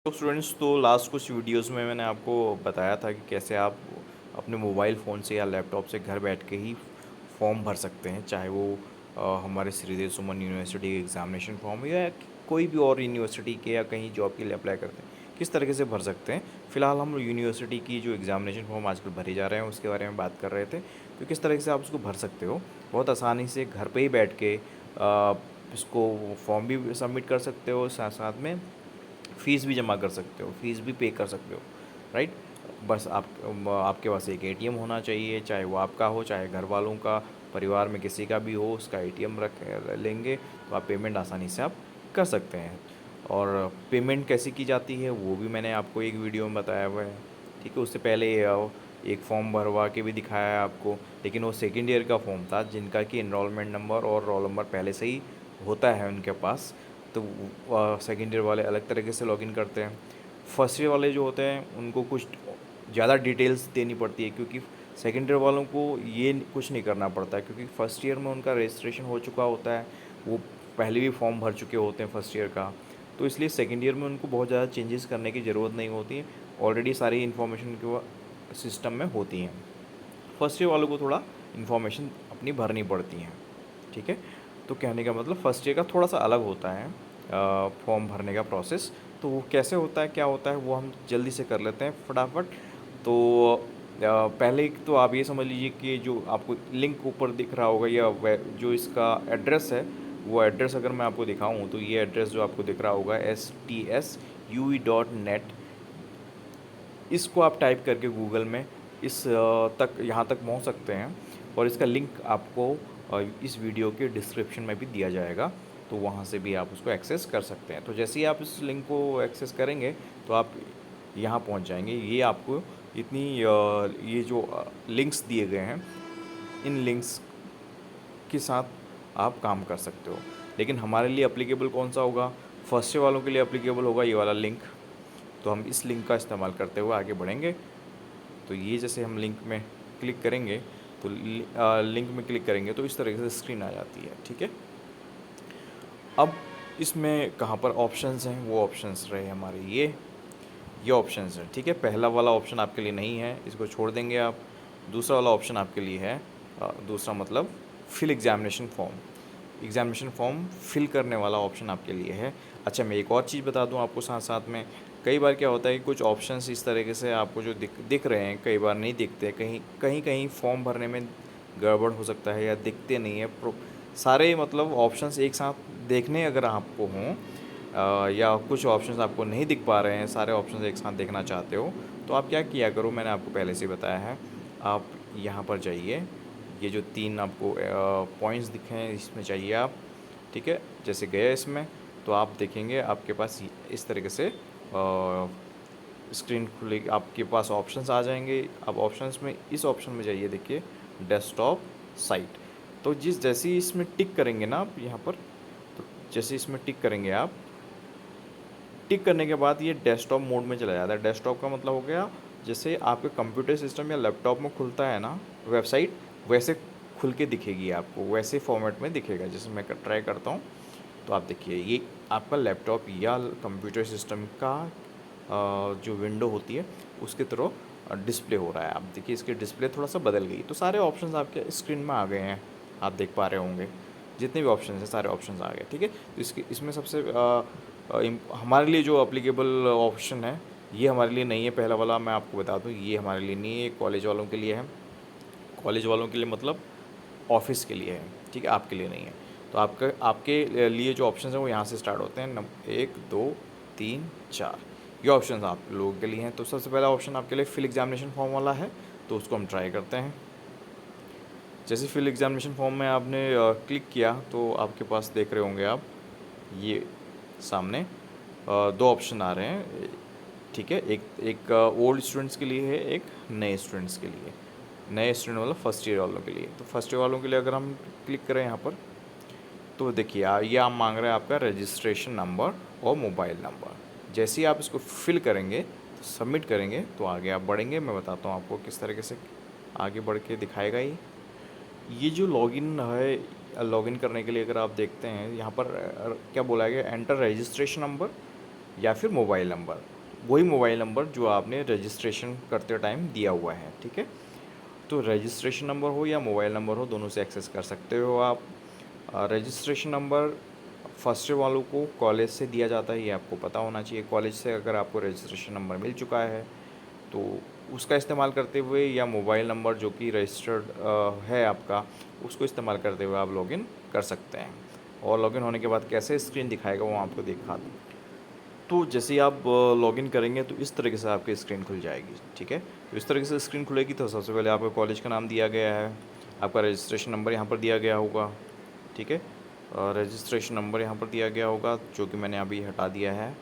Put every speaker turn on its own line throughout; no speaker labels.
तो स्टूडेंट्स, तो लास्ट कुछ वीडियोस में मैंने आपको बताया था कि कैसे आप अपने मोबाइल फ़ोन से या लैपटॉप से घर बैठ के ही फॉर्म भर सकते हैं, चाहे वो हमारे श्रीदेव सुमन यूनिवर्सिटी के एग्ज़ामिनेशन फॉर्म या कोई भी और यूनिवर्सिटी के या कहीं जॉब के लिए अप्लाई करते हैं, किस तरीके से भर सकते हैं। फ़िलहाल हम यूनिवर्सिटी की जो एग्ज़ामिनेशन फॉर्म आजकल भरे जा रहे हैं उसके बारे में बात कर रहे थे, तो किस तरीके से आप उसको भर सकते हो बहुत आसानी से घर पे ही बैठ के। इसको फॉर्म भी सबमिट कर सकते हो, साथ साथ में फ़ीस भी जमा कर सकते हो, फ़ीस भी पे कर सकते हो, राइट। बस आपके पास एक एटीएम होना चाहिए, चाहे वो आपका हो चाहे घर वालों का, परिवार में किसी का भी हो, उसका एटीएम रख लेंगे तो आप पेमेंट आसानी से आप कर सकते हैं। और पेमेंट कैसे की जाती है वो भी मैंने आपको एक वीडियो में बताया हुआ है, ठीक है। उससे पहले एक फॉर्म भरवा के भी दिखाया है आपको, लेकिन वो सेकेंड ईयर का फॉर्म था जिनका कि इनरोलमेंट नंबर और रोल नंबर पहले से ही होता है उनके पास, तो सेकेंड ईयर वाले अलग तरीके से लॉगिन करते हैं। फर्स्ट ईयर वाले जो होते हैं उनको कुछ ज़्यादा डिटेल्स देनी पड़ती है, क्योंकि सेकेंड ईयर वालों को ये कुछ नहीं करना पड़ता है, क्योंकि फर्स्ट ईयर में उनका रजिस्ट्रेशन हो चुका होता है, वो पहले भी फॉर्म भर चुके होते हैं फर्स्ट ईयर का। तो इसलिए सेकेंड ईयर में उनको बहुत ज़्यादा चेंजेस करने की ज़रूरत नहीं होती है, ऑलरेडी सारी इन्फॉर्मेशन की वो सिस्टम में होती हैं। फर्स्ट ईयर वालों को थोड़ा इन्फॉर्मेशन अपनी भरनी पड़ती हैं, ठीक है। तो कहने का मतलब फर्स्ट ईयर का थोड़ा सा अलग होता है फॉर्म भरने का प्रोसेस। तो वो कैसे होता है, क्या होता है, वो हम जल्दी से कर लेते हैं फटाफट। तो पहले तो आप ये समझ लीजिए कि जो आपको लिंक ऊपर दिख रहा होगा या जो इसका एड्रेस है, वो एड्रेस अगर मैं आपको दिखाऊं तो ये एड्रेस जो आपको दिख रहा होगा STSUE.net, इसको आप टाइप करके गूगल में इस तक यहाँ तक पहुँच सकते हैं। और इसका लिंक आपको इस वीडियो के डिस्क्रिप्शन में भी दिया जाएगा, तो वहाँ से भी आप उसको एक्सेस कर सकते हैं। तो जैसे ही आप इस लिंक को एक्सेस करेंगे तो आप यहाँ पहुँच जाएंगे। ये आपको इतनी ये जो लिंक्स दिए गए हैं, इन लिंक्स के साथ आप काम कर सकते हो। लेकिन हमारे लिए अप्लीकेबल कौन सा होगा, फर्स्ट ईयर वालों के लिए अप्लीकेबल होगा ये वाला लिंक। तो हम इस लिंक का इस्तेमाल करते हुए आगे बढ़ेंगे। तो ये जैसे हम लिंक में क्लिक करेंगे तो लिंक में क्लिक करेंगे तो इस तरीके से स्क्रीन आ जाती है, ठीक है। अब इसमें कहाँ पर ऑप्शंस हैं, वो ऑप्शंस रहे हमारे ये ऑप्शंस हैं, ठीक है। पहला वाला ऑप्शन आपके लिए नहीं है, इसको छोड़ देंगे आप। दूसरा वाला ऑप्शन आपके लिए है, दूसरा मतलब फिल एग्ज़ामिनेशन फ़ॉर्म फिल करने वाला ऑप्शन आपके लिए है। अच्छा, मैं एक और चीज़ बता दूं आपको साथ साथ में, कई बार क्या होता है कि कुछ ऑप्शंस इस तरीके से आपको जो दिख रहे हैं कई बार नहीं दिखते, कहीं फॉर्म भरने में गड़बड़ हो सकता है या दिखते नहीं है सारे मतलब ऑप्शंस एक साथ देखने अगर आपको हों, या कुछ ऑप्शंस आपको नहीं दिख पा रहे हैं, सारे ऑप्शंस एक साथ देखना चाहते हो, तो आप क्या किया करो, मैंने आपको पहले से बताया है। आप यहाँ पर जाइए, ये जो तीन आपको पॉइंट्स दिखे हैं इसमें चाहिए आप, ठीक है। जैसे गए इसमें तो आप देखेंगे आपके पास इस तरीके से स्क्रीन खुलेगी, आपके पास ऑप्शंस आ जाएंगे। अब ऑप्शंस में इस ऑप्शन में जाइए, देखिए डेस्कटॉप साइट। तो जैसे ही इसमें टिक करेंगे ना आप यहाँ पर, तो जैसे इसमें टिक करेंगे आप, टिक करने के बाद ये डेस्कटॉप मोड में चला जाता है। डेस्कटॉप का मतलब हो गया जैसे आपके कंप्यूटर सिस्टम या लैपटॉप में खुलता है ना वेबसाइट, वैसे खुल के दिखेगी आपको, वैसे फॉर्मेट में दिखेगा। जैसे मैं ट्राई करता हूँ तो आप देखिए ये आपका लैपटॉप या कंप्यूटर सिस्टम का जो विंडो होती है उसके थ्रू डिस्प्ले हो रहा है। आप देखिए इसकी डिस्प्ले थोड़ा सा बदल गई, तो सारे ऑप्शंस आपके स्क्रीन में आ गए हैं, आप देख पा रहे होंगे जितने भी ऑप्शंस हैं सारे ऑप्शंस आ गए, ठीक है। तो इसमें सबसे हमारे लिए जो अप्लीकेबल ऑप्शन है ये हमारे लिए नहीं है। पहला वाला मैं आपको बता दूं, ये हमारे लिए नहीं है, कॉलेज वालों के लिए है। कॉलेज वालों के लिए मतलब ऑफिस के लिए है, ठीक है, आपके लिए नहीं है। तो आपके लिए जो ऑप्शन हैं वो यहाँ से स्टार्ट होते हैं, 1 2 3 4, ये ऑप्शन आप लोगों के लिए हैं। तो सबसे पहला ऑप्शन आपके लिए फिल एग्जामिनेशन फॉर्म वाला है, तो उसको हम ट्राई करते हैं। जैसे फिल एग्जामिनेशन फॉर्म में आपने क्लिक किया तो आपके पास देख रहे होंगे आप, ये सामने दो ऑप्शन आ रहे हैं, ठीक है। एक एक ओल्ड स्टूडेंट्स के लिए है, एक नए स्टूडेंट्स के लिए। नए स्टूडेंट मतलब फर्स्ट ईयर वालों के लिए। तो फर्स्ट ईयर वालों के लिए अगर हम क्लिक करें यहाँ पर, तो देखिए ये आप मांग रहे हैं आपका रजिस्ट्रेशन नंबर और मोबाइल नंबर। जैसे ही आप इसको फिल करेंगे तो सबमिट करेंगे तो आगे आप बढ़ेंगे। मैं बताता हूँ आपको किस तरीके से आगे बढ़ के दिखाएगा ये जो लॉगिन है। लॉगिन करने के लिए अगर आप देखते हैं यहाँ पर क्या बोला गया, एंटर रजिस्ट्रेशन नंबर या फिर मोबाइल नंबर, वही मोबाइल नंबर जो आपने रजिस्ट्रेशन करते टाइम दिया हुआ है, ठीक है। तो रजिस्ट्रेशन नंबर हो या मोबाइल नंबर हो, दोनों से एक्सेस कर सकते हो आप। रजिस्ट्रेशन नंबर फर्स्ट ईयर वालों को कॉलेज से दिया जाता है, ये आपको पता होना चाहिए। कॉलेज से अगर आपको रजिस्ट्रेशन नंबर मिल चुका है तो उसका इस्तेमाल करते हुए, या मोबाइल नंबर जो कि रजिस्टर्ड है आपका, उसको इस्तेमाल करते हुए आप लॉगिन कर सकते हैं। और लॉगिन होने के बाद कैसे स्क्रीन दिखाएगा वो आपको दिखा दूँ। तो जैसे ही आप लॉगिन करेंगे तो इस तरीके से आपकी स्क्रीन खुल जाएगी, ठीक है। तो इस तरीके से स्क्रीन खुलेगी तो सबसे पहले आपका कॉलेज का नाम दिया गया है, आपका रजिस्ट्रेशन नंबर यहाँ पर दिया गया होगा, ठीक है। रजिस्ट्रेशन नंबर यहाँ पर दिया गया होगा, जो कि मैंने अभी हटा दिया है,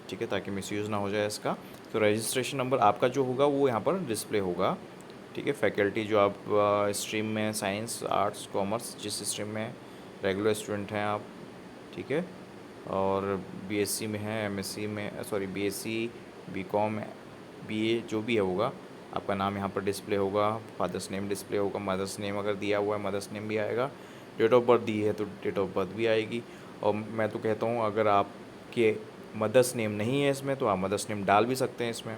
ठीक है, ताकि मिसयूज़ ना हो जाए इसका। तो रजिस्ट्रेशन नंबर आपका जो होगा वो यहाँ पर डिस्प्ले होगा, ठीक है। फैकल्टी जो आप स्ट्रीम में, साइंस, आर्ट्स, कॉमर्स, जिस स्ट्रीम में रेगुलर स्टूडेंट हैं आप, ठीक है। और बीएससी में है, एमएससी में, सॉरी बीएससी, बीकॉम, बीए जो भी है होगा, आपका नाम यहाँ पर डिस्प्ले होगा, फादर्स नेम डिस्प्ले होगा, मदर्स नेम अगर दिया हुआ है मदर्स नेम भी आएगा, डेट ऑफ बर्थ दी है तो डेट ऑफ बर्थ भी आएगी। और मैं तो कहता हूँ अगर आपके मदर्स नेम नहीं है इसमें तो आप मदर्स नेम डाल भी सकते हैं इसमें,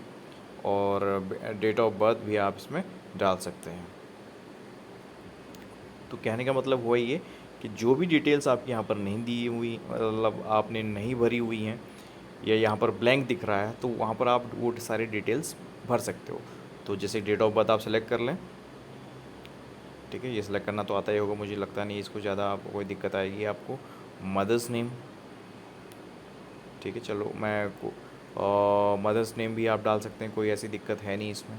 और डेट ऑफ बर्थ भी आप इसमें डाल सकते हैं। तो कहने का मतलब हुआ ये कि जो भी डिटेल्स आपकी यहाँ पर नहीं दी हुई, मतलब आपने नहीं भरी हुई हैं, या यहाँ पर ब्लैंक दिख रहा है, तो वहाँ पर आप वो सारी डिटेल्स भर सकते हो। तो जैसे डेट ऑफ बर्थ आप सेलेक्ट कर लें, ठीक है, ये सेलेक्ट करना तो आता ही होगा, मुझे लगता नहीं इसको ज़्यादा आपको कोई दिक्कत आएगी आपको। मदर्स नेम, ठीक है, चलो मैं मदर्स नेम भी आप डाल सकते हैं, कोई ऐसी दिक्कत है नहीं इसमें,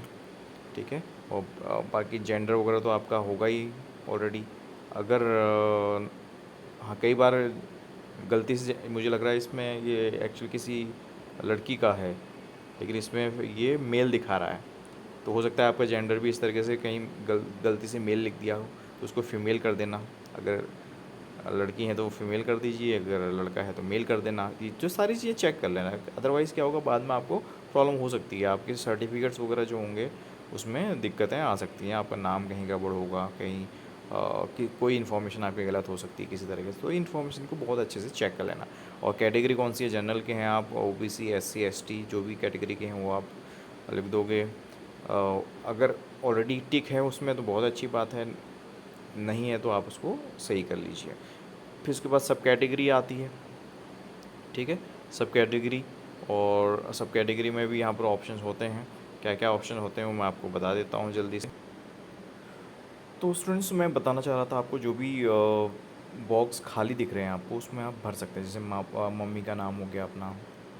ठीक है। और बाकी जेंडर वगैरह तो आपका होगा ही ऑलरेडी। अगर हाँ, कई बार गलती से मुझे लग रहा है इसमें ये एक्चुअली किसी लड़की का है, लेकिन इसमें ये मेल दिखा रहा है, तो हो सकता है आपका जेंडर भी इस तरीके से कहीं गलती से मेल लिख दिया हो, तो उसको फीमेल कर देना। अगर लड़की हैं तो फीमेल कर दीजिए, अगर लड़का है तो मेल कर देना। ये जो सारी चीज़ें चेक कर लेना, अदरवाइज़ क्या होगा बाद में आपको प्रॉब्लम हो सकती है, आपके सर्टिफिकेट्स वगैरह जो होंगे उसमें दिक्कतें आ सकती हैं, आपका नाम कहीं गड़बड़ होगा, कहीं कि कोई इन्फॉर्मेशन आपकी गलत हो सकती है किसी तरीके से, तो इन्फॉर्मेशन को बहुत अच्छे से चेक कर लेना। और कैटेगरी कौन सी है, जनरल के हैं आप, ओबीसी, एससी, एसटी, जो भी कैटेगरी के हैं वो आप लिख दोगे। अगर ऑलरेडी टिक है उसमें तो बहुत अच्छी बात है, नहीं है तो आप उसको सही कर लीजिए। फिर उसके बाद सब कैटेगरी आती है, ठीक है, सब कैटेगरी। और सब कैटेगरी में भी यहाँ पर ऑप्शंस होते हैं, क्या क्या ऑप्शन होते हैं वो मैं आपको बता देता हूँ जल्दी से। तो स्टूडेंट्स मैं बताना चाह रहा था आपको, जो भी बॉक्स खाली दिख रहे हैं आपको उसमें आप भर सकते हैं, जैसे मम्मी का नाम हो गया अपना,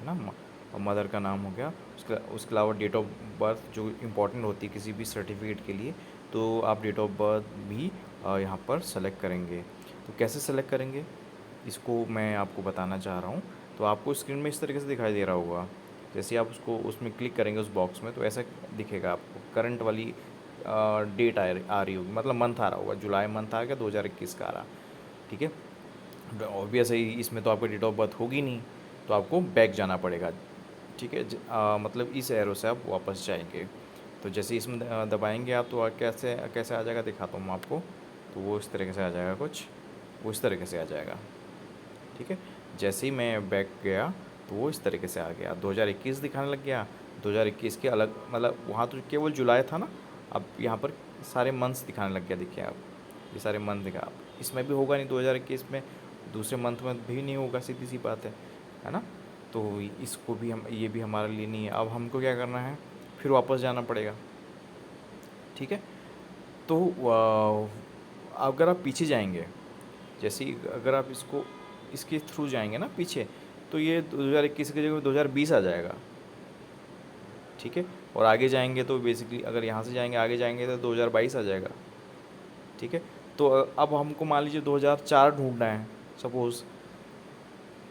है ना, मदर का नाम हो गया, उसके अलावा डेट ऑफ बर्थ जो इम्पोर्टेंट होती है किसी भी सर्टिफिकेट के लिए, तो आप डेट ऑफ बर्थ भी यहाँ पर सेलेक्ट करेंगे। तो कैसे सेलेक्ट करेंगे इसको मैं आपको बताना चाह रहा हूँ। तो आपको स्क्रीन में इस तरीके से दिखाई दे रहा होगा, जैसे आप उसको उसमें क्लिक करेंगे उस बॉक्स में तो ऐसा दिखेगा आपको, करंट वाली डेट आ रही होगी, मतलब मंथ आ रहा होगा, जुलाई मंथ आ गया, 2021 का आ रहा, ठीक है। ऑब्वियस है इसमें तो आपकी डेट ऑफ बर्थ होगी नहीं, तो आपको बैक जाना पड़ेगा, ठीक है। मतलब इस एरो से आप वापस जाएंगे, तो जैसे इसमें दबाएंगे आप तो कैसे कैसे आ जाएगा दिखाता हूँ मैं आपको। तो वो इस तरीके से आ जाएगा, कुछ वो इस तरीके से आ जाएगा, ठीक है। जैसे ही मैं बैक गया तो वो इस तरीके से आ गया, 2021 दिखाने लग गया। 2021 के अलग, मतलब वहाँ तो केवल जुलाई था ना, अब यहाँ पर सारे मंथ्स दिखाने लग गया, देखिए आप, ये सारे मंथ दिखा। आप इसमें भी होगा नहीं 2021 में, दूसरे मंथ में भी नहीं होगा, सीधी सी बात है ना। तो इसको भी हम, ये भी हमारे लिए नहीं है। अब हमको क्या करना है, फिर वापस जाना पड़ेगा, ठीक है। तो अगर आप पीछे जाएंगे, जैसे ही अगर आप इसको इसके थ्रू जाएंगे ना पीछे, तो ये 2021 की जगह 2020 आ जाएगा, ठीक है। और आगे जाएंगे तो बेसिकली अगर यहाँ से जाएंगे आगे जाएंगे तो 2022 आ जाएगा, ठीक है। तो अब हमको मान लीजिए 2004 ढूंढना है, सपोज़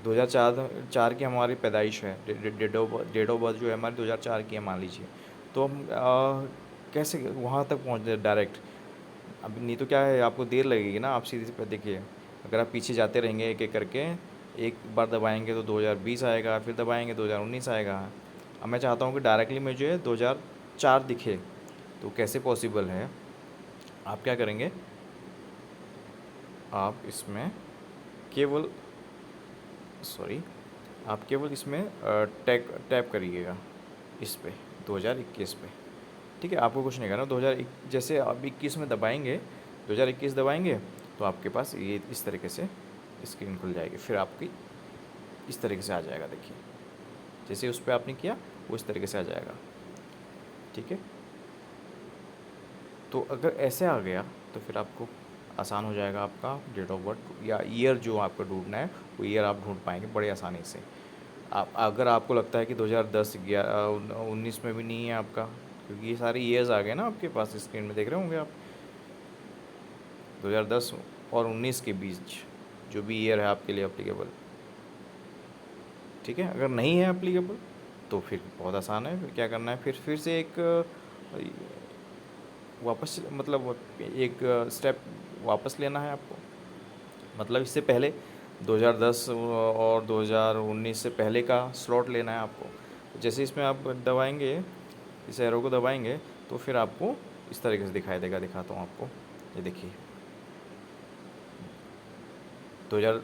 2004 की हमारी पैदाइश है, डेट ऑफ बर्थ जो है हमारी 2004 की है मान लीजिए। तो हम कैसे वहाँ तक पहुँच डायरेक्ट, अब नहीं तो क्या है, आपको देर लगेगी ना। आप सीधे से देखिए, अगर आप पीछे जाते रहेंगे एक एक करके, एक बार दबाएंगे तो 2020 आएगा, फिर दबाएंगे 2019 आएगा। अब मैं चाहता हूँ कि डायरेक्टली मुझे 2004 दिखे, तो कैसे पॉसिबल है, आप क्या करेंगे, आप इसमें केवल, सॉरी, आप केवल इसमें टैप टैप करिएगा इस पे 2021 पे, ठीक है। आपको कुछ नहीं करना। 2000 जैसे आप 21 में दबाएंगे, 2021 दबाएंगे तो आपके पास ये इस तरीके से स्क्रीन खुल जाएगी। फिर आपकी इस तरीके से आ जाएगा, देखिए जैसे उस पर आपने किया वो इस तरीके से आ जाएगा, ठीक है। तो अगर ऐसे आ गया तो फिर आपको आसान हो जाएगा, आपका डेट ऑफ बर्थ या ईयर जो आपको ढूंढना है वो ईयर आप ढूंढ पाएंगे बड़ी आसानी से। आप अगर आपको लगता है कि 2010 19 में भी नहीं है आपका, क्योंकि ये सारे ईयर्स आ गए ना आपके पास, स्क्रीन में देख रहे होंगे आप। 2010 और 19 के बीच जो भी ईयर है आपके लिए अप्लीकेबल, ठीक है। अगर नहीं है अप्लीकेबल तो फिर बहुत आसान है, फिर क्या करना है, फिर से एक वापस मतलब एक स्टेप वापस लेना है आपको। मतलब इससे पहले 2010 और 2019 से पहले का स्लॉट लेना है आपको। तो जैसे इसमें आप दबाएंगे, इस एरो को दबाएंगे तो फिर आपको इस तरीके से दिखाई देगा। दिखाता हूँ आपको, ये देखिए 2000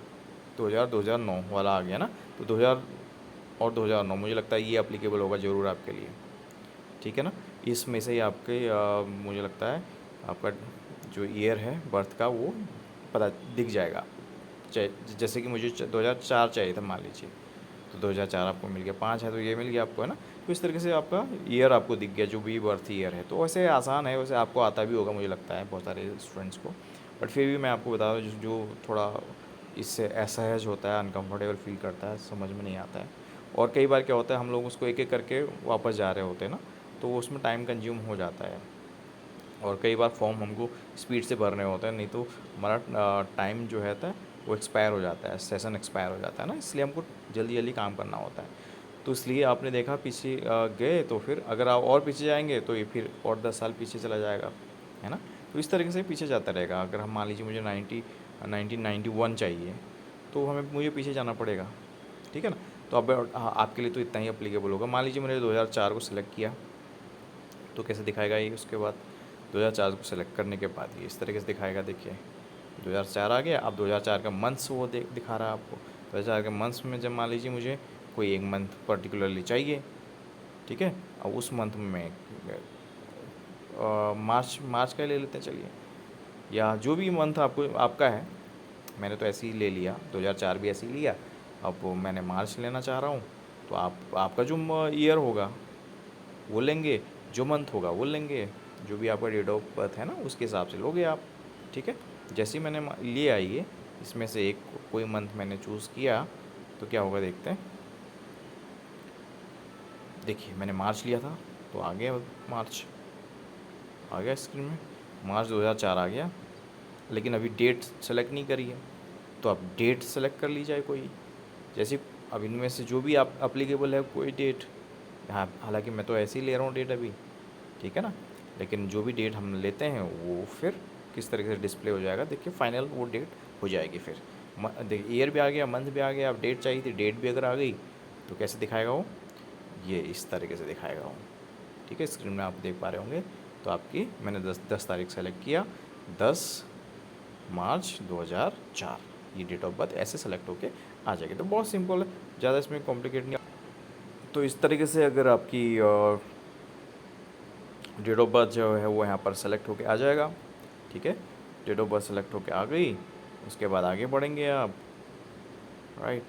2009 वाला आ गया ना। तो 2000 और 2009 मुझे लगता है ये अप्लीकेबल होगा ज़रूर आपके लिए, ठीक है ना। इसमें से ही आपके मुझे लगता है आपका जो ईयर है बर्थ का वो पता दिख जाएगा। जैसे कि मुझे 2004 चाहिए था मान लीजिए, तो 2004 आपको मिल गया, 5 है तो ये मिल गया आपको, है ना। तो इस तरीके से आपका ईयर आपको दिख गया जो भी बर्थ ईयर है। तो वैसे आसान है, वैसे आपको आता भी होगा मुझे लगता है बहुत सारे स्टूडेंट्स को, बट फिर भी मैं आपको बता दूँ जो थोड़ा इससे असहज होता है, अनकम्फर्टेबल फील करता है, समझ में नहीं आता है। और कई बार क्या होता है हम लोग उसको एक एक करके वापस जा रहे होते हैं ना, तो वो उसमें टाइम कंज्यूम हो जाता है। और कई बार फॉर्म हमको स्पीड से भरने होते हैं, नहीं तो हमारा टाइम जो है वो एक्सपायर हो जाता है, सेशन एक्सपायर हो जाता है ना, इसलिए हमको जल्दी जल्दी काम करना होता है। तो इसलिए आपने देखा पीछे गए तो फिर अगर आप और पीछे जाएंगे तो ये फिर और 10 साल पीछे चला जाएगा, है ना। तो इस तरीके से पीछे जाता रहेगा। अगर हम मान लीजिए मुझे 1991 चाहिए तो हमें मुझे पीछे जाना पड़ेगा, ठीक है ना। तो अब आपके लिए तो इतना ही अप्लीकेबल होगा। मान लीजिए मैंने 2004 को सिलेक्ट किया तो कैसे दिखाएगा ये, उसके बाद 2004 को सेलेक्ट करने के बाद ये इस तरीके से दिखाएगा। देखिए 2004 आ गया। अब 2004 का मंथ्स वो दिखा रहा है आपको। 2004 के मंथ्स में जब मान लीजिए मुझे कोई एक मंथ पर्टिकुलरली चाहिए, ठीक है। अब उस मंथ में मार्च मार्च का ले लेते हैं चलिए, या जो भी मंथ आपको आपका है। मैंने तो ऐसे ही ले लिया, 2004 भी ऐसे ही लिया। अब मैंने मार्च लेना चाह रहा हूँ, तो आपका जो ईयर होगा वो लेंगे, जो मंथ होगा वो लेंगे, जो भी आपका डेट ऑफ बर्थ है ना उसके हिसाब से लोगे आप, ठीक है। जैसे ही मैंने ले आइए, इसमें से एक कोई मंथ मैंने चूज़ किया तो क्या होगा देखते हैं। देखिए मैंने मार्च लिया था तो आ गया, मार्च आ गया स्क्रीन में, मार्च 2004 आ गया। लेकिन अभी डेट सेलेक्ट नहीं करी है, तो आप डेट सेलेक्ट कर लीजिए कोई। जैसे अब इनमें से जो भी आप अप्लीकेबल है कोई डेट, हाँ हालांकि मैं तो ऐसे ही ले रहा हूँ डेट अभी, ठीक है ना। लेकिन जो भी डेट हम लेते हैं वो फिर किस तरीके से डिस्प्ले हो जाएगा, देखिए फाइनल वो डेट हो जाएगी। फिर देखिए ईयर भी आ गया, मंथ भी आ गया। अब डेट चाहिए थी, डेट भी अगर आ गई तो कैसे दिखाएगा वो, ये इस तरीके से दिखाएगा वो, ठीक है। स्क्रीन में आप देख पा रहे होंगे। तो आपकी मैंने 10 तारीख सेलेक्ट किया, 10 मार्च 2004, ये डेट ऑफ बर्थ ऐसे सेलेक्ट होके आ जाएगी। तो बहुत सिंपल है, ज़्यादा इसमें कॉम्प्लिकेट नहीं। तो इस तरीके से अगर आपकी डेट ऑफ बर्थ जो है वो यहाँ पर सेलेक्ट होके आ जाएगा, ठीक है। डेट ऑफ बर्थ सेलेक्ट होके आ गई, उसके बाद आगे बढ़ेंगे आप, राइट।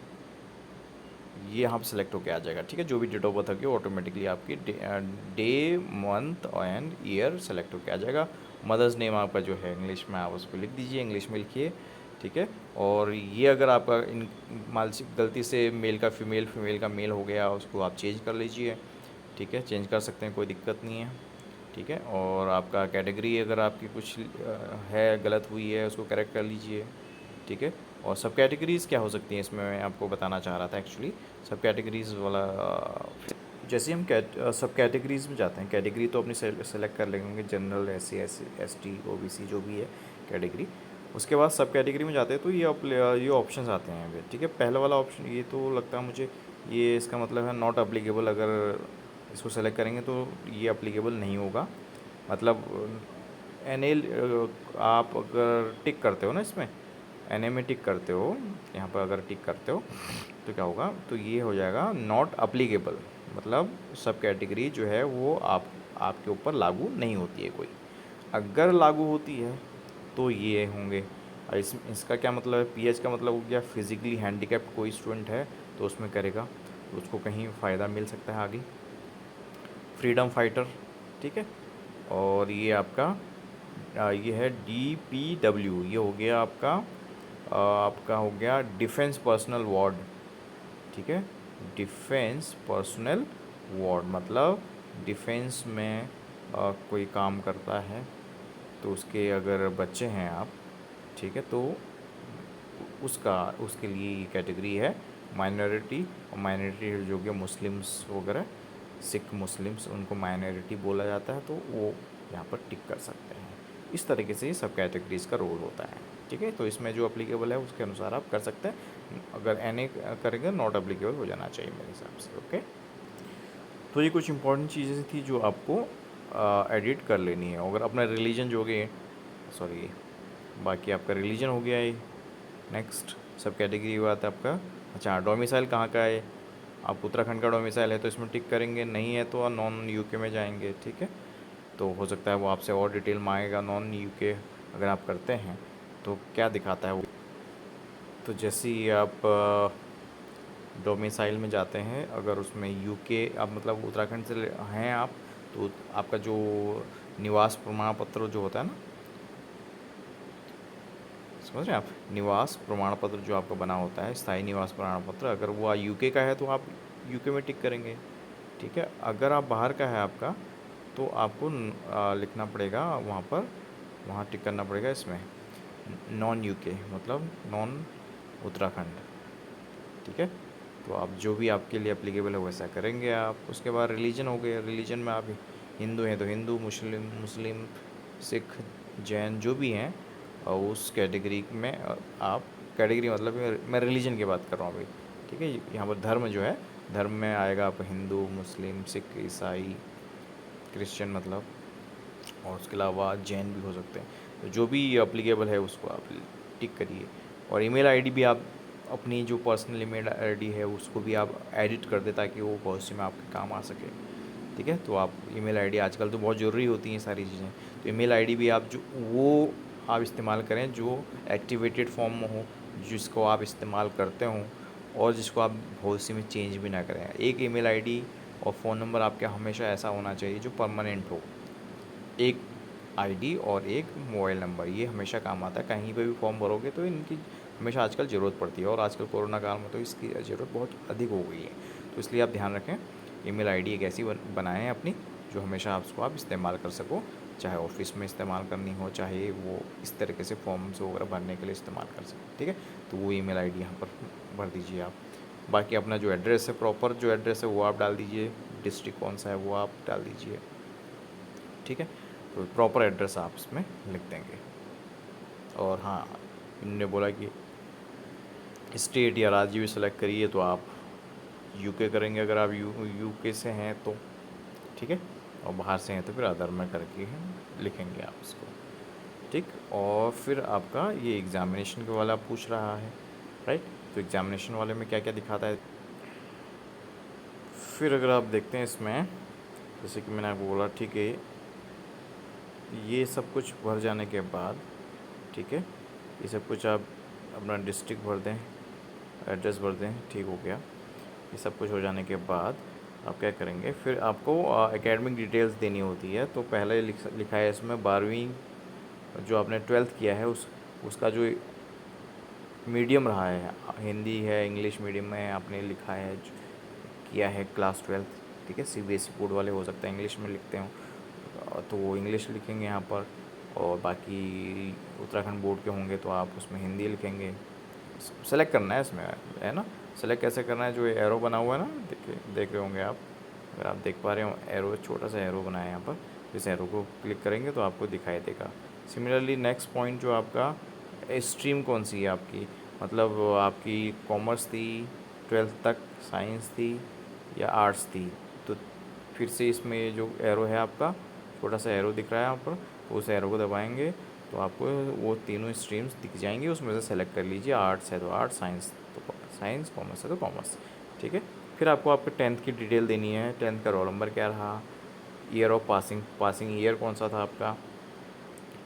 ये यहाँ पर सेलेक्ट होके आ जाएगा, ठीक है। जो भी डेट ऑफ बर्थ होगी ऑटोमेटिकली आपकी day month and year select होके आ जाएगा। मदर्स नेम आपका जो है इंग्लिश में आप उसको लिख दीजिए, इंग्लिश में लिखिए, ठीक है। और ये अगर आपका इन मान गलती से मेल का फीमेल, फीमेल का मेल हो गया, उसको आप चेंज कर लीजिए, ठीक है। चेंज कर सकते हैं, कोई दिक्कत नहीं है, ठीक है। और आपका कैटेगरी अगर आपकी कुछ है गलत हुई है उसको करेक्ट कर लीजिए, ठीक है। और सब कैटेगरीज़ क्या हो सकती हैं इसमें मैं आपको बताना चाह रहा था एक्चुअली। सब कैटेगरीज़ वाला जैसे हम सब कैटेगरीज़ में जाते हैं, कैटेगरी तो अपनी सेलेक्ट कर लेंगे, जनरल, SC ST OBC जो भी है कैटेगरी। उसके बाद सब कैटेगरी में जाते हैं तो ये ऑप्शंस आते हैं, ठीक है। पहला वाला ऑप्शन ये तो लगता है मुझे ये इसका मतलब है नॉट अप्लीकेबल। अगर इसको सेलेक्ट करेंगे तो ये अप्लीकेबल नहीं होगा। मतलब NA आप अगर टिक करते हो ना इसमें, एन में टिक करते हो, यहाँ पर अगर टिक करते हो तो क्या होगा, तो ये हो जाएगा नॉट अप्लीकेबल, मतलब सब कैटेगरी जो है वो आपके ऊपर लागू नहीं होती है कोई। अगर लागू होती है तो ये होंगे। इसका क्या मतलब है, पीएच का मतलब हो गया फिजिकली हैंडीकैप्ड कोई स्टूडेंट है तो उसमें करेगा, तो उसको कहीं फ़ायदा मिल सकता है आगे। फ्रीडम फाइटर, ठीक है। और ये आपका ये है DPW, ये हो गया आपका हो गया डिफेंस पर्सनल वार्ड, ठीक है। डिफेंस पर्सनल वार्ड मतलब डिफेंस में कोई काम करता है तो उसके अगर बच्चे हैं आप, ठीक है, तो उसके लिए ये कैटेगरी है माइनॉरिटी। और माइनॉरिटी जो कि मुस्लिम्स वगैरह, सिख मुस्लिम्स, उनको माइनॉरिटी बोला जाता है, तो वो यहाँ पर टिक कर सकते हैं। इस तरीके से ये सब कैटेगरीज़ का रोल होता है, ठीक है। तो इसमें जो अप्लीकेबल है उसके अनुसार आप कर सकते हैं। अगर NA करेंगे नॉट अप्लीकेबल हो जाना चाहिए मेरे हिसाब से, ओके। तो ये कुछ इंपॉर्टेंट चीज़ें थी जो आपको एडिट कर लेनी है। अगर अपना रिलीजन जो कि सॉरी बाकी आपका रिलीजन हो गया है। नेक्स्ट सब कैटेगरी बात है आपका। अच्छा, डोमिसाइल कहाँ का है, आप उत्तराखंड का डोमिसाइल है तो इसमें टिक करेंगे, नहीं है तो नॉन यूके में जाएंगे, ठीक है। तो हो सकता है वो आपसे और डिटेल मांगेगा। नॉन यूके अगर आप करते हैं तो क्या दिखाता है वो, तो जैसे ही आप डोमिसाइल में जाते हैं, अगर उसमें यूके आप मतलब उत्तराखंड से हैं आप, तो आपका जो निवास प्रमाण पत्र जो होता है ना, समझ रहे हैं आप, निवास प्रमाण पत्र जो आपका बना होता है, स्थायी निवास प्रमाण पत्र, अगर वो यूके का है तो आप यूके में टिक करेंगे, ठीक है। अगर आप बाहर का है आपका तो आपको लिखना पड़ेगा वहाँ पर, वहाँ टिक करना पड़ेगा इसमें नॉन यूके मतलब नॉन उत्तराखंड, ठीक है। तो आप जो भी आपके लिए एप्लीकेबल है वैसा करेंगे आप। उसके बाद रिलीजन हो गए, रिलीजन में आप हिंदू हैं तो हिंदू, मुस्लिम, सिख, जैन जो भी हैं और उस कैटेगरी में आप, कैटेगरी मतलब मैं रिलीजन की बात कर रहा हूँ अभी, ठीक है। यहाँ पर धर्म जो है, धर्म में आएगा आप हिंदू, मुस्लिम, सिख, ईसाई, क्रिश्चियन मतलब, और उसके अलावा जैन भी हो सकते हैं। तो जो भी एप्लीकेबल है उसको आप टिक करिए। और ईमेल आईडी भी आप अपनी जो पर्सनल ईमेल आईडी है उसको भी आप एडिट कर दें ताकि वो भविष्य में आपके काम आ सके, ठीक है। तो आप ईमेल आईडी आजकल तो बहुत ज़रूरी होती हैं सारी चीज़ें, तो ईमेल आईडी भी आप जो वो आप इस्तेमाल करें जो एक्टिवेटेड फॉर्म में हो, जिसको आप इस्तेमाल करते हों और जिसको आप भविष्य में चेंज भी ना करें। एक ईमेल आईडी और फ़ोन नंबर आपका हमेशा ऐसा होना चाहिए जो परमानेंट हो। एक आईडी और एक मोबाइल नंबर, ये हमेशा काम आता है। कहीं पे भी फॉर्म भरोगे तो इनकी हमेशा आजकल ज़रूरत पड़ती है, और आजकल कोरोना काल में तो इसकी ज़रूरत बहुत अधिक हो गई है। तो इसलिए आप ध्यान रखें, ईमेल आईडी एक ऐसी बनाएं अपनी जो हमेशा आप इस्तेमाल कर सको, चाहे ऑफिस में इस्तेमाल करनी हो, चाहे वो इस तरीके से फॉर्म्स वगैरह भरने के लिए इस्तेमाल कर सको, ठीक है। तो वो ईमेल आईडी यहाँ पर भर दीजिए आप। बाकी अपना जो एड्रेस है, प्रॉपर जो एड्रेस है वो आप डाल दीजिए, डिस्ट्रिक्ट कौन सा है वो आप डाल दीजिए, ठीक है। तो प्रॉपर एड्रेस आप इसमें लिख देंगे। और हाँ, इन्होंने बोला कि स्टेट या राज्य भी सेलेक्ट करिए, तो आप यूके करेंगे अगर आप यूके से हैं तो, ठीक है। और बाहर से हैं तो फिर अदर में करके लिखेंगे आप इसको, ठीक। और फिर आपका ये एग्ज़ामिनेशन के वाला पूछ रहा है, राइट। तो एग्ज़ामिनेशन वाले में क्या क्या दिखाता है, फिर अगर आप देखते हैं इसमें, जैसे कि मैंने आपको बोला, ठीक है, ये सब कुछ भर जाने के बाद, ठीक है, ये सब कुछ आप अपना डिस्ट्रिक्ट भर दें, एड्रेस भर दें, ठीक हो गया। ये सब कुछ हो जाने के बाद आप क्या करेंगे, फिर आपको एकेडमिक डिटेल्स देनी होती है। तो पहले लिखा है इसमें 12वीं जो आपने 12th किया है उसका जो मीडियम रहा है, हिंदी है, इंग्लिश मीडियम में आपने लिखा है, किया है क्लास 12th, ठीक है। CBSE बोर्ड वाले हो सकता है इंग्लिश में लिखते हो तो वो इंग्लिश लिखेंगे यहाँ पर, और बाकी उत्तराखंड बोर्ड के होंगे तो आप उसमें हिंदी लिखेंगे। सेलेक्ट करना है इसमें, है ना। सेलेक्ट कैसे करना है, जो एरो बना हुआ है ना, देख रहे होंगे आप, अगर आप देख पा रहे हो, एरो, छोटा सा एरो बनाया है यहाँ पर, इस एरो को क्लिक करेंगे तो आपको दिखाई देगा। सिमिलरली नेक्स्ट पॉइंट जो आपका, स्ट्रीम कौन सी है आपकी, मतलब आपकी कॉमर्स थी 12th तक, साइंस थी या आर्ट्स थी, तो फिर से इसमें जो एरो है आपका, छोटा सा एरो दिख रहा है यहाँ पर, तो उस एरो को दबाएंगे तो आपको वो तीनों स्ट्रीम्स दिख जाएंगी, उसमें से सेलेक्ट कर लीजिए। आर्ट्स है तो आर्ट्स, साइंस तो साइंस, कॉमर्स है तो कॉमर्स, ठीक है। फिर आपको आपके टेंथ की डिटेल देनी है, टेंथ का रोल नंबर क्या रहा, year of passing, passing year कौन सा था आपका,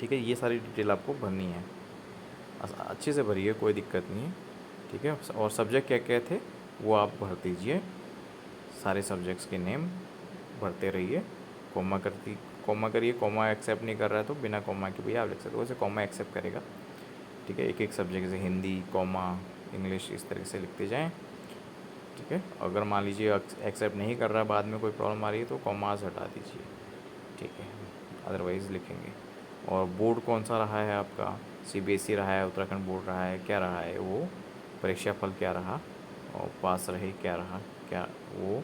ठीक है। ये सारी डिटेल आपको भरनी है, अच्छे से भरिए, कोई दिक्कत नहीं है, ठीक है। और सब्जेक्ट क्या क्या थे वो आप भर दीजिए, सारे सब्जेक्ट्स के नेम भरते रहिए। कॉमा करती कॉमा करिए, कॉमा एक्सेप्ट नहीं कर रहा है तो बिना कॉमा के भी आप लिख सकते हो, वैसे कॉमा एक्सेप्ट करेगा, ठीक है। एक एक सब्जेक्ट जैसे हिंदी कॉमा, इंग्लिश, इस तरीके से लिखते जाएं, ठीक है। अगर मान लीजिए एक्सेप्ट नहीं कर रहा, बाद में कोई प्रॉब्लम आ रही है तो कॉमास हटा दीजिए, ठीक है, अदरवाइज़ लिखेंगे। और बोर्ड कौन सा रहा है आपका, सीबीएसई रहा है, उत्तराखंड बोर्ड रहा है, क्या रहा है वो, परीक्षा फल क्या रहा, और पास रहे क्या रहा, क्या वो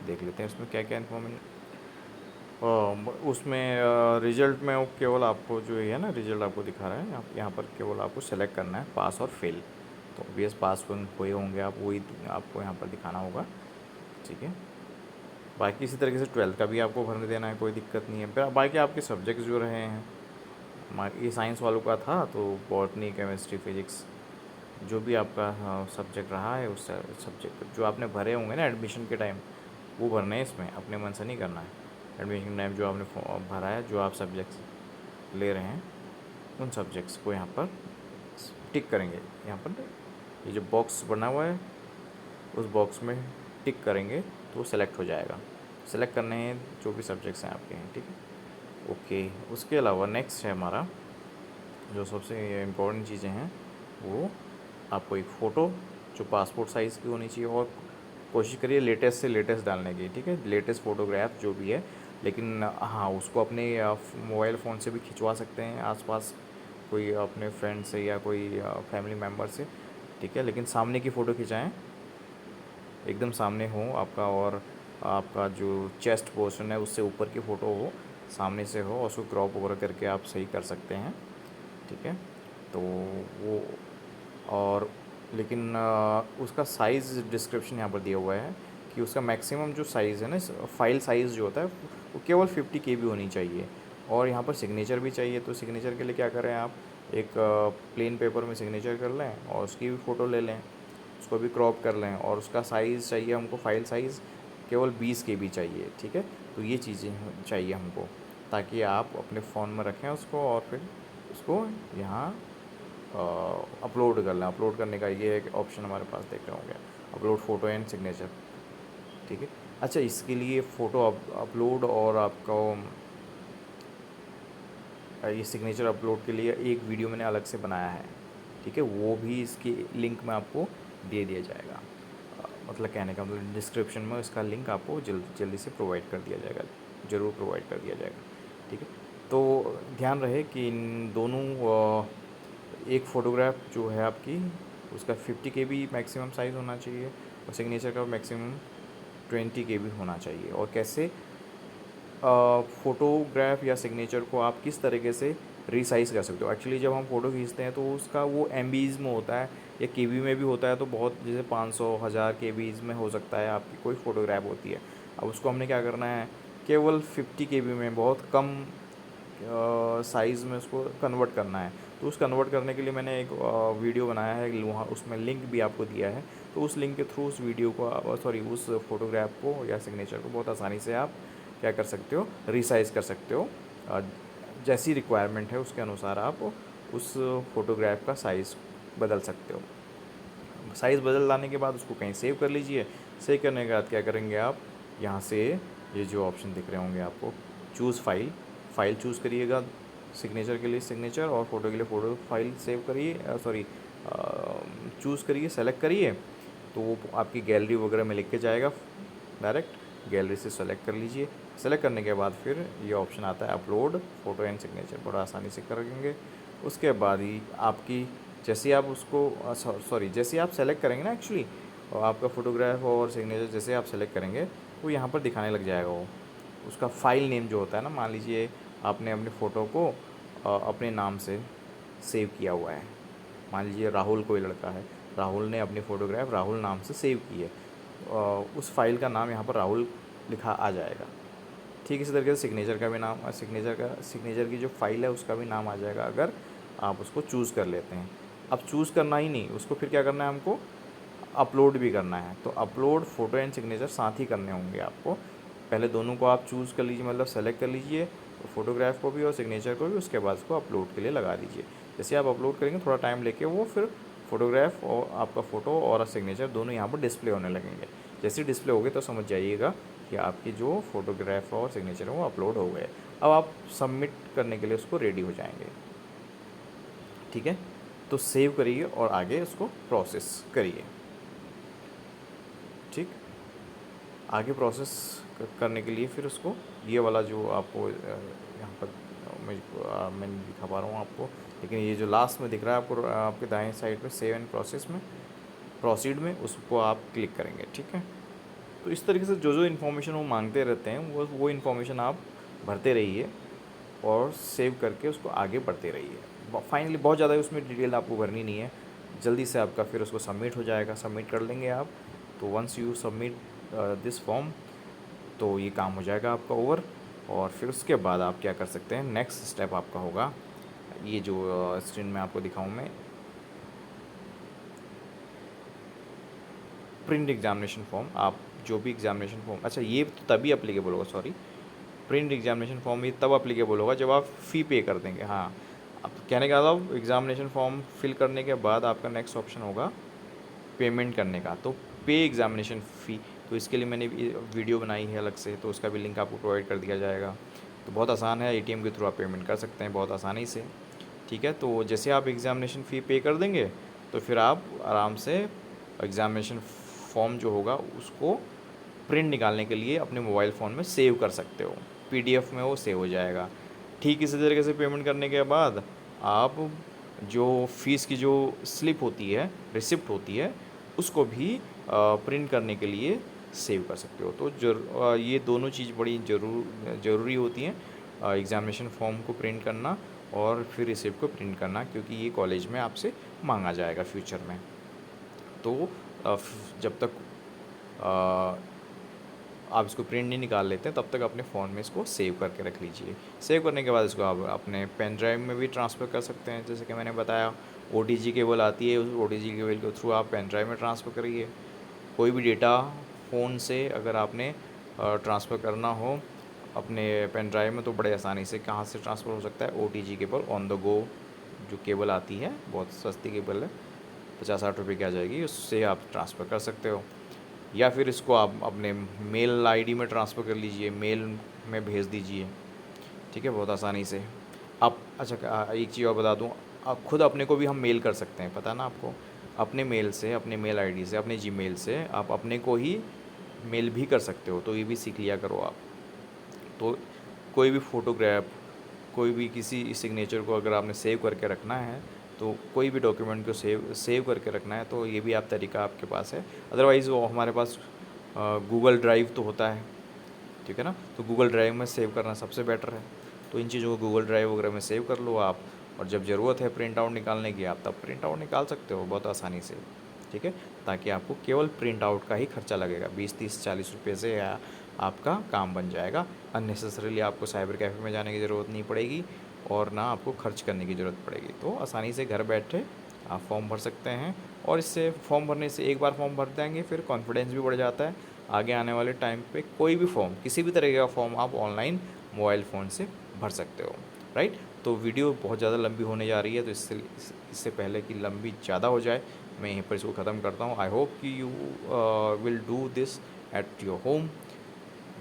देख लेते हैं उसमें क्या क्या इन्फॉर्मेशन। उसमें रिज़ल्ट में वो केवल आपको जो है ना, रिज़ल्ट आपको दिखा रहा है, यहाँ पर केवल आपको सेलेक्ट करना है पास और फेल। तो ऑब्वियस पास हुए होंगे आप, वही आपको यहाँ पर दिखाना होगा, ठीक है। बाकी इसी तरीके से ट्वेल्थ का भी आपको भरने देना है, कोई दिक्कत नहीं है। बाकी आपके सब्जेक्ट जो रहे हैं, ये साइंस वालों का था तो बॉटनी, केमिस्ट्री, फिजिक्स, जो भी आपका सब्जेक्ट रहा है उस सब्जेक्ट जो आपने भरे होंगे ना एडमिशन के टाइम, वो भरना है, इसमें अपने मन से नहीं करना है। एडमिशन के टाइम जो आपने भरा है, जो आप सब्जेक्ट्स ले रहे हैं, उन सब्जेक्ट्स को यहाँ पर टिक करेंगे। यहाँ पर ये जो बॉक्स बना हुआ है, उस बॉक्स में टिक करेंगे तो वो सेलेक्ट हो जाएगा। सेलेक्ट करने हैं जो भी सब्जेक्ट्स हैं आपके हैं, ठीक है, ओके। उसके अलावा नेक्स्ट है हमारा जो सबसे इम्पोर्टेंट चीज़ें हैं, वो आपको एक फ़ोटो जो पासपोर्ट साइज़ की होनी चाहिए, और कोशिश करिए लेटेस्ट से लेटेस्ट डालने की, ठीक है, लेटेस्ट फ़ोटोग्राफ जो भी है। लेकिन हाँ, उसको अपने मोबाइल फ़ोन से भी खिंचवा सकते हैं, आसपास कोई अपने फ्रेंड से या कोई फैमिली मेम्बर से, ठीक है। लेकिन सामने की फ़ोटो खिंचाएँ, एकदम सामने हो आपका, और आपका जो चेस्ट पोर्शन है उससे ऊपर की फ़ोटो हो, सामने से हो, और उसको क्रॉप वगैरह करके आप सही कर सकते हैं, ठीक है। तो वो, और लेकिन उसका साइज़ डिस्क्रिप्शन यहाँ पर दिया हुआ है कि उसका मैक्सिमम जो साइज़ है ना, फाइल साइज़ जो होता है वो केवल 50 KB होनी चाहिए। और यहाँ पर सिग्नेचर भी चाहिए, तो सिग्नेचर के लिए क्या करें आप, एक प्लेन पेपर में सिग्नेचर कर लें और उसकी भी फ़ोटो ले लें, उसको भी क्रॉप कर लें, और उसका साइज़ चाहिए हमको, फाइल साइज़ केवल 20 KB चाहिए, ठीक है। तो ये चीज़ें चाहिए हमको, ताकि आप अपने फ़ोन में रखें उसको, और फिर उसको यहाँ अपलोड कर लें। अपलोड करने का ये एक ऑप्शन हमारे पास देख रहे होंगे, अपलोड फ़ोटो एंड सिग्नेचर, ठीक है। अच्छा, इसके लिए फ़ोटो अपलोड और आपको ये सिग्नेचर अपलोड के लिए एक वीडियो मैंने अलग से बनाया है, ठीक है, वो भी इसकी लिंक में आपको दे दिया जाएगा। मतलब कहने का मतलब डिस्क्रिप्शन में इसका लिंक आपको जल्दी से प्रोवाइड कर दिया जाएगा, ज़रूर प्रोवाइड कर दिया जाएगा, ठीक है। तो ध्यान रहे कि इन दोनों एक फ़ोटोग्राफ जो है आपकी, उसका 50 KB मैक्सिमम साइज़ होना चाहिए, और सिग्नेचर का मैक्सिमम 20 KB होना चाहिए। और कैसे फ़ोटोग्राफ या सिग्नेचर को आप किस तरीके से रीसाइज़ कर सकते हो। एक्चुअली जब हम फ़ोटो खींचते हैं तो उसका वो एमबीज़ में होता है या केबी में भी होता है, तो बहुत जैसे 500 1000 केबीज़ में हो सकता है आपकी कोई फ़ोटोग्राफ होती है। अब उसको हमने क्या करना है, केवल 50 KB में, बहुत कम साइज़ में उसको कन्वर्ट करना है। तो उस कन्वर्ट करने के लिए मैंने एक वीडियो बनाया है, वहाँ उसमें लिंक भी आपको दिया है। तो उस लिंक के थ्रू उस वीडियो को, सॉरी, उस फ़ोटोग्राफ को या सिग्नेचर को बहुत आसानी से आप क्या कर सकते हो, रीसाइज़ कर सकते हो। जैसी रिक्वायरमेंट है उसके अनुसार आप उस फ़ोटोग्राफ का साइज़ बदल सकते हो। साइज़ बदल लाने के बाद उसको कहीं सेव कर लीजिए। सेव करने के बाद क्या करेंगे आप, यहाँ से ये जो ऑप्शन दिख रहे होंगे आपको, चूज़ फाइल, फ़ाइल चूज़ करिएगा, सिग्नेचर के लिए सिग्नेचर और फ़ोटो के लिए फ़ोटो फाइल सेव करिए, सॉरी, चूज़ करिए, सेलेक्ट करिए, तो वो आपकी गैलरी वगैरह में लिख के जाएगा, डायरेक्ट गैलरी से सेलेक्ट कर लीजिए। सेलेक्ट करने के बाद फिर ये ऑप्शन आता है अपलोड फ़ोटो एंड सिग्नेचर, बड़ा आसानी से करेंगे। उसके बाद ही आपकी, जैसे आप उसको सॉरी जैसे आप सेलेक्ट करेंगे ना एक्चुअली, और आपका फ़ोटोग्राफ और सिग्नेचर जैसे आप सेलेक्ट करेंगे वो यहाँ पर दिखाने लग जाएगा। वो उसका फ़ाइल नेम जो होता है ना, मान लीजिए आपने अपने फ़ोटो को अपने नाम से सेव किया हुआ है, मान लीजिए राहुल कोई लड़का है, राहुल ने अपनी फ़ोटोग्राफ राहुल नाम से सेव की है, उस फाइल का नाम यहाँ पर राहुल लिखा आ जाएगा, ठीक इसी तरीके से सिग्नेचर का भी नाम, सिग्नेचर की जो फाइल है उसका भी नाम आ जाएगा अगर आप उसको चूज़ कर लेते हैं। अब चूज़ करना ही नहीं, उसको फिर क्या करना है हमको, अपलोड भी करना है। तो अपलोड फ़ोटो एंड सिग्नेचर साथ ही करने होंगे आपको। पहले दोनों को आप चूज़ कर लीजिए, मतलब सेलेक्ट कर लीजिए फ़ोटोग्राफ को भी और सिग्नेचर को भी, उसके बाद उसको अपलोड के लिए लगा दीजिए। जैसे आप अपलोड करेंगे थोड़ा टाइम लेके वो फिर फ़ोटोग्राफ और आपका फ़ोटो और सिग्नेचर दोनों यहाँ पर डिस्प्ले होने लगेंगे। जैसे ही डिस्प्ले हो गए तो समझ जाइएगा कि आपकी जो फ़ोटोग्राफ और सिग्नेचर है वो अपलोड हो गए। अब आप सबमिट करने के लिए उसको रेडी हो जाएंगे। ठीक है, तो सेव करिए और आगे उसको प्रोसेस करिए। ठीक, आगे प्रोसेस करने के लिए फिर उसको ये वाला जो आपको यहाँ पर मैं नहीं दिखा पा रहा हूँ आपको, लेकिन ये जो लास्ट में दिख रहा है आपको आपके दाएं साइड पे सेव एंड प्रोसेस में, प्रोसीड में, उसको आप क्लिक करेंगे। ठीक है, तो इस तरीके से जो जो इन्फॉर्मेशन वो मांगते रहते हैं वो इन्फॉर्मेशन आप भरते रहिए और सेव करके उसको आगे बढ़ते रहिए। फाइनली बहुत ज़्यादा उसमें डिटेल आपको भरनी नहीं है, जल्दी से आपका फिर उसको सबमिट हो जाएगा। सबमिट कर लेंगे आप, तो once you submit this form तो ये काम हो जाएगा आपका ओवर। और फिर उसके बाद आप क्या कर सकते हैं, नेक्स्ट स्टेप आपका होगा ये जो स्क्रीन में आपको दिखाऊं मैं, प्रिंट एग्जामिनेशन फॉर्म। आप जो भी एग्जामिनेशन फॉर्म, अच्छा ये तो तभी अप्लीकेबल होगा, सॉरी, प्रिंट एग्जामिनेशन फॉर्म ये तब अप्लीकेबल होगा जब आप फ़ी पे कर देंगे। हाँ, अब कहने का मतलब एग्जामिनेशन फॉर्म फिल करने के बाद आपका नेक्स्ट ऑप्शन होगा पेमेंट करने का, तो पे एग्जामिनेशन फ़ी। तो इसके लिए मैंने वीडियो बनाई है अलग से, तो उसका भी लिंक आपको प्रोवाइड कर दिया जाएगा। तो बहुत आसान है, एटीएम के थ्रू आप पेमेंट कर सकते हैं बहुत आसानी से। ठीक है, तो जैसे आप एग्ज़ामिनेशन फ़ी पे कर देंगे तो फिर आप आराम से एग्ज़ामिनेशन फॉर्म जो होगा उसको प्रिंट निकालने के लिए अपने मोबाइल फ़ोन में सेव कर सकते हो, पीडीएफ में वो सेव हो जाएगा। ठीक इसी तरीके से पेमेंट करने के बाद आप जो फ़ीस की जो स्लिप होती है, रिसिप्ट होती है, उसको भी प्रिंट करने के लिए सेव कर सकते हो। तो ये दोनों चीज़ बड़ी ज़रूरी होती हैं, एग्ज़ामिनेशन फॉर्म को प्रिंट करना और फिर रिसिप्ट को प्रिंट करना, क्योंकि ये कॉलेज में आपसे मांगा जाएगा फ्यूचर में। तो जब तक आप इसको प्रिंट नहीं निकाल लेते तब तक अपने फ़ोन में इसको सेव करके रख लीजिए। सेव करने के बाद इसको आप अपने पेन ड्राइव में भी ट्रांसफ़र कर सकते हैं। जैसे कि मैंने बताया ओटीजी केबल आती है, उस ओटीजी केबल के थ्रू आप पेन ड्राइव में ट्रांसफ़र करिए। कोई भी डेटा फ़ोन से अगर आपने ट्रांसफ़र करना हो अपने पेन ड्राइव में तो बड़े आसानी से कहाँ से ट्रांसफ़र हो सकता है, OTG cable on the go जो केबल आती है, बहुत सस्ती केबल है, 50-60 रुपये की आ जाएगी, उससे आप ट्रांसफ़र कर सकते हो। या फिर इसको आप अपने मेल आईडी में ट्रांसफ़र कर लीजिए, मेल में भेज दीजिए। ठीक है, बहुत आसानी से आप। अच्छा एक चीज़ और बता दूँ, आप खुद अपने को भी हम मेल कर सकते हैं, पता है ना आपको, अपने मेल से, अपने मेल आईडी से, अपने जीमेल से आप अपने को ही मेल भी कर सकते हो। तो ये भी सीख लिया करो आप। तो कोई भी फ़ोटोग्राफ, कोई भी किसी सिग्नेचर को अगर आपने सेव करके रखना है, तो कोई भी डॉक्यूमेंट को सेव करके रखना है, तो ये भी आप तरीका आपके पास है। अदरवाइज़ वो हमारे पास गूगल ड्राइव तो होता है, ठीक है ना, तो गूगल ड्राइव में सेव करना सबसे बेटर है। तो इन चीज़ों को गूगल ड्राइव वगैरह में सेव कर लो आप, और जब ज़रूरत है प्रिंट आउट निकालने की आप तब प्रिंट आउट निकाल सकते हो बहुत आसानी से। ठीक है, ताकि आपको केवल प्रिंट आउट का ही खर्चा लगेगा, 20-30-40 रुपये से आपका काम बन जाएगा। अननेसेसरीली आपको साइबर कैफ़े में जाने की ज़रूरत नहीं पड़ेगी और ना आपको खर्च करने की ज़रूरत पड़ेगी। तो आसानी से घर बैठे आप फॉर्म भर सकते हैं, और इससे फॉर्म भरने से एक बार फॉर्म भर देंगे फिर कॉन्फिडेंस भी बढ़ जाता है। आगे आने वाले टाइम पे कोई भी फॉर्म, किसी भी तरह का फॉर्म आप ऑनलाइन मोबाइल फ़ोन से भर सकते हो, राइट। तो वीडियो बहुत ज़्यादा लंबी होने जा रही है, तो इससे पहले कि लंबी ज़्यादा हो जाए मैं यहीं पर इसको ख़त्म करता हूँ। आई होप कि you will do this at your home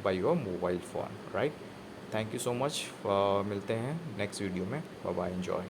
by your mobile phone, right. Thank you so much, मिलते हैं नेक्स्ट वीडियो में। Bye bye, enjoy.